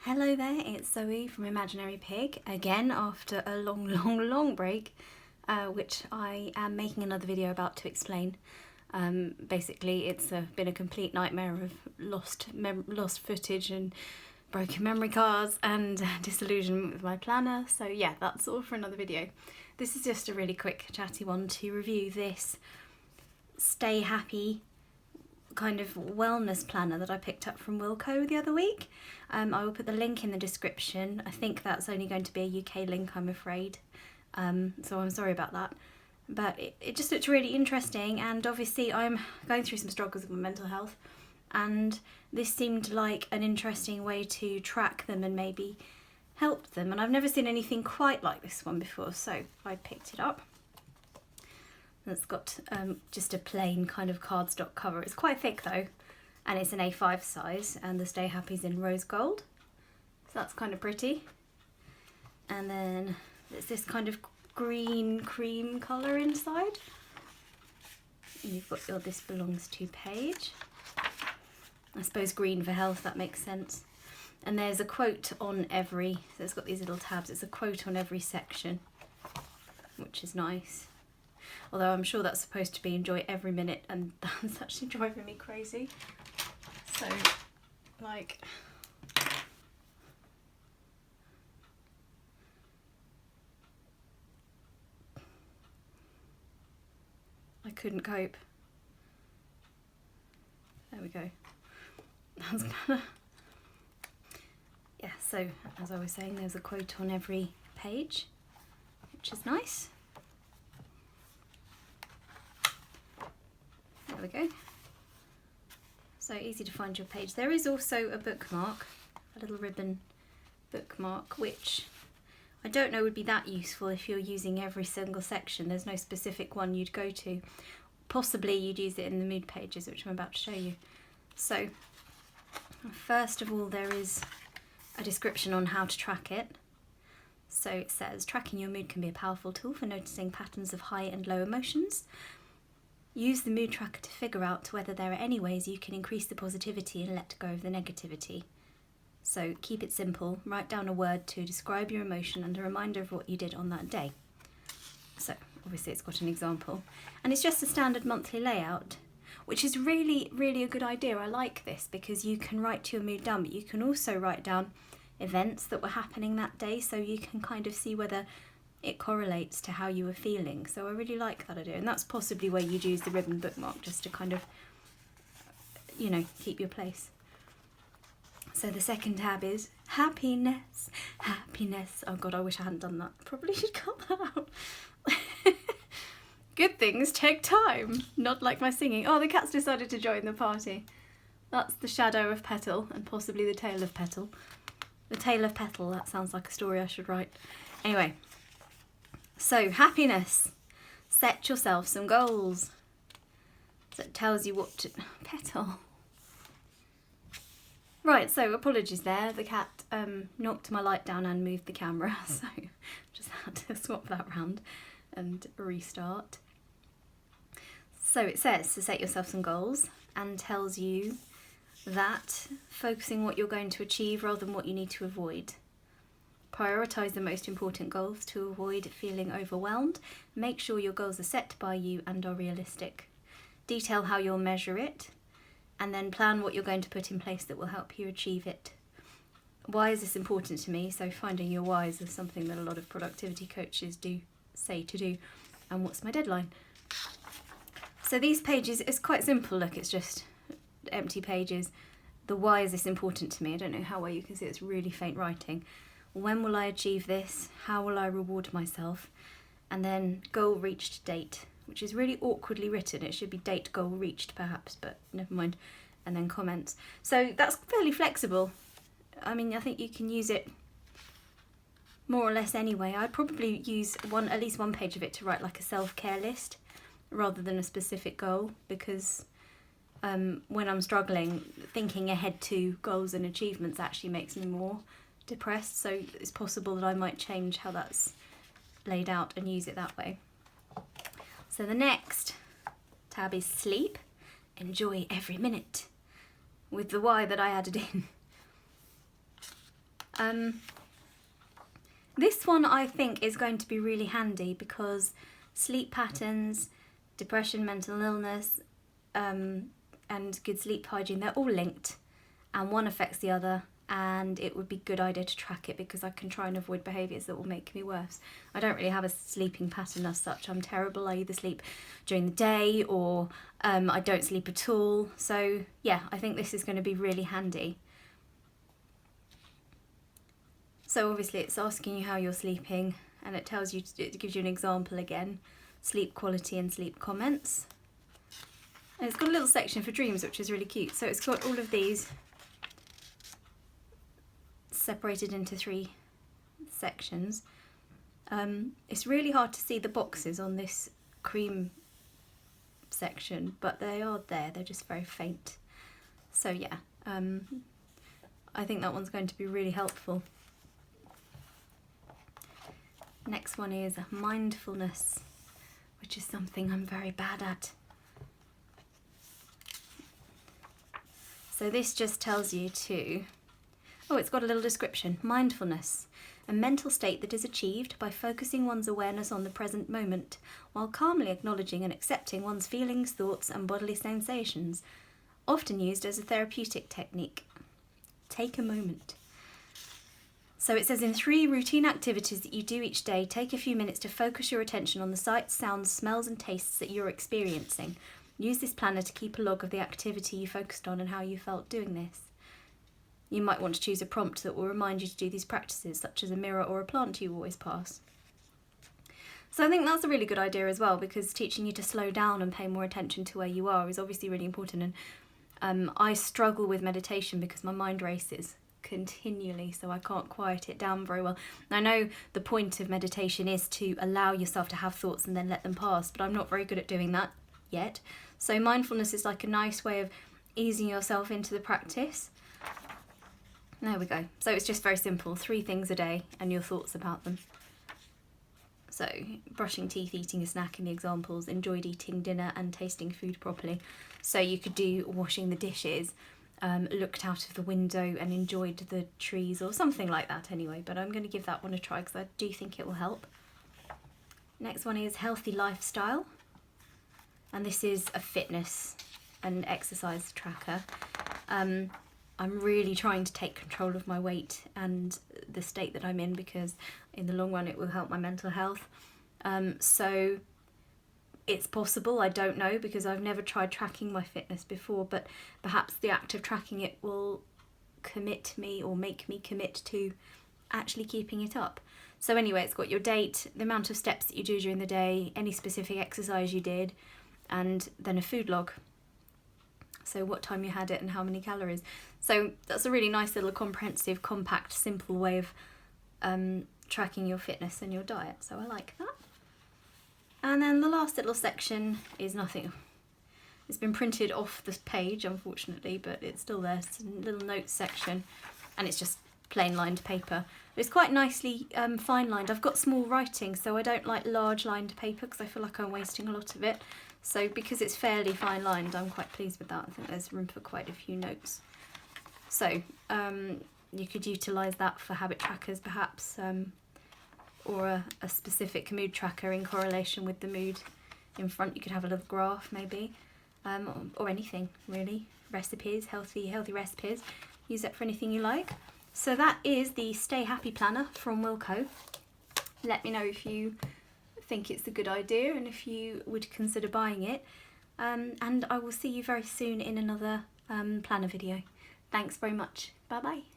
Hello there, it's Zoe from Imaginary Pig, again after a long break, which I am making another video about to explain. Basically it's been a complete nightmare of lost footage and broken memory cards and disillusionment with my planner, so yeah, that's all for another video. This is just a really quick chatty one to review this Stay Happy kind of wellness planner that I picked up from Wilko the other week. I will put the link in the description. I think that's only going to be a UK link, I'm afraid, so I'm sorry about that, but it just looked really interesting, and obviously I'm going through some struggles with my mental health, and this seemed like an interesting way to track them and maybe help them, and I've never seen anything quite like this one before, so I picked it up. It's got just a plain kind of cardstock cover. It's quite thick though, and it's an A5 size, and the Stay Happy's in rose gold, so that's kind of pretty. And then there's this kind of green cream colour inside. And you've got your This Belongs To page. I suppose green for health, that makes sense. And there's a quote on every, so it's got these little tabs, it's a quote on every section, which is nice. Although I'm sure that's supposed to be enjoy every minute, and that's actually driving me crazy. So, like, I couldn't cope. There we go. That was kinda... Yeah, so as I was saying, there's a quote on every page, which is nice. There we go. So easy to find your page. There is also a bookmark, a little ribbon bookmark, which I don't know would be that useful if you're using every single section. There's no specific one you'd go to. Possibly you'd use it in the mood pages, which I'm about to show you. So first of all, there is a description on how to track it. So it says, tracking your mood can be a powerful tool for noticing patterns of high and low emotions. Use the mood tracker to figure out whether there are any ways you can increase the positivity and let go of the negativity. So keep it simple, write down a word to describe your emotion and a reminder of what you did on that day. So obviously it's got an example, and it's just a standard monthly layout, which is really a good idea. I like this because you can write your mood down, but you can also write down events that were happening that day, so you can kind of see whether it correlates to how you were feeling. So I really like that idea, and that's possibly where you'd use the ribbon bookmark, just to kind of, you know, keep your place. So the second tab is happiness, happiness. Oh god, I wish I hadn't done that. Probably should cut that out. Good things take time, not like my singing. Oh, the cat's decided to join the party. That's the shadow of Petal, and possibly the tail of Petal. The Tale of Petal, that sounds like a story I should write. Anyway. So, happiness. Set yourself some goals. So it tells you what to... Petal. Right, so apologies there. The cat knocked my light down and moved the camera, so just had to swap that round and restart. So it says to set yourself some goals, and tells you that focusing what you're going to achieve rather than what you need to avoid. Prioritise the most important goals to avoid feeling overwhelmed. Make sure your goals are set by you and are realistic. Detail how you'll measure it, and then plan what you're going to put in place that will help you achieve it. Why is this important to me? So finding your whys is something that a lot of productivity coaches do say to do. And what's my deadline? So these pages, it's quite simple. Look, it's just empty pages. The why is this important to me? I don't know how well you can see, it's really faint writing. When will I achieve this? How will I reward myself? And then goal reached date, which is really awkwardly written. It should be date goal reached perhaps, but never mind. And then comments. So that's fairly flexible. I mean, I think you can use it more or less anyway. I'd probably use at least one page of it to write like a self-care list rather than a specific goal, because when I'm struggling, thinking ahead to goals and achievements actually makes me more depressed, so it's possible that I might change how that's laid out and use it that way. So the next tab is sleep. Enjoy every minute, with the why that I added in. This one I think is going to be really handy because sleep patterns, depression, mental illness, and good sleep hygiene, they're all linked and one affects the other, and it would be a good idea to track it because I can try and avoid behaviours that will make me worse. I don't really have a sleeping pattern as such. I'm terrible. I either sleep during the day or I don't sleep at all. So yeah, I think this is going to be really handy. So obviously it's asking you how you're sleeping, and it tells you, it gives you an example again, sleep quality and sleep comments. And it's got a little section for dreams, which is really cute. So it's got all of these separated into 3 sections. It's really hard to see the boxes on this cream section, but they are there, they're just very faint. So yeah, I think that one's going to be really helpful. Next one is mindfulness, which is something I'm very bad at. So this just tells you to, it's got a little description. Mindfulness, a mental state that is achieved by focusing one's awareness on the present moment, while calmly acknowledging and accepting one's feelings, thoughts and bodily sensations, often used as a therapeutic technique. Take a moment. So it says, in 3 routine activities that you do each day, take a few minutes to focus your attention on the sights, sounds, smells and tastes that you're experiencing. Use this planner to keep a log of the activity you focused on and how you felt doing this. You might want to choose a prompt that will remind you to do these practices, such as a mirror or a plant you always pass. So I think that's a really good idea as well, because teaching you to slow down and pay more attention to where you are is obviously really important. And I struggle with meditation because my mind races continually, so I can't quiet it down very well. And I know the point of meditation is to allow yourself to have thoughts and then let them pass, but I'm not very good at doing that yet. So mindfulness is like a nice way of easing yourself into the practice. There we go. So it's just very simple, 3 things a day and your thoughts about them. So brushing teeth, eating a snack in the examples, enjoyed eating dinner and tasting food properly. So you could do washing the dishes, looked out of the window and enjoyed the trees or something like that anyway, but I'm going to give that one a try because I do think it will help. Next one is healthy lifestyle, and this is a fitness and exercise tracker. I'm really trying to take control of my weight and the state that I'm in, because in the long run it will help my mental health. So it's possible, I don't know, because I've never tried tracking my fitness before, but perhaps the act of tracking it will commit me or make me commit to actually keeping it up. So anyway, it's got your date, the amount of steps that you do during the day, any specific exercise you did, and then a food log. So what time you had it and how many calories. So that's a really nice little comprehensive, compact, simple way of tracking your fitness and your diet. So I like that. And then the last little section is nothing. It's been printed off this page, unfortunately, but it's still there. It's a little notes section, and it's just plain lined paper. It's quite nicely fine lined. I've got small writing, so I don't like large lined paper because I feel like I'm wasting a lot of it. So because it's fairly fine lined, I'm quite pleased with that. I think there's room for quite a few notes. So you could utilise that for habit trackers perhaps, or a specific mood tracker in correlation with the mood in front. You could have a little graph maybe, or anything really. Recipes, healthy recipes. Use it for anything you like. So that is the Stay Happy Planner from Wilko. Let me know if you think it's a good idea and if you would consider buying it. And I will see you very soon in another planner video. Thanks very much. Bye bye.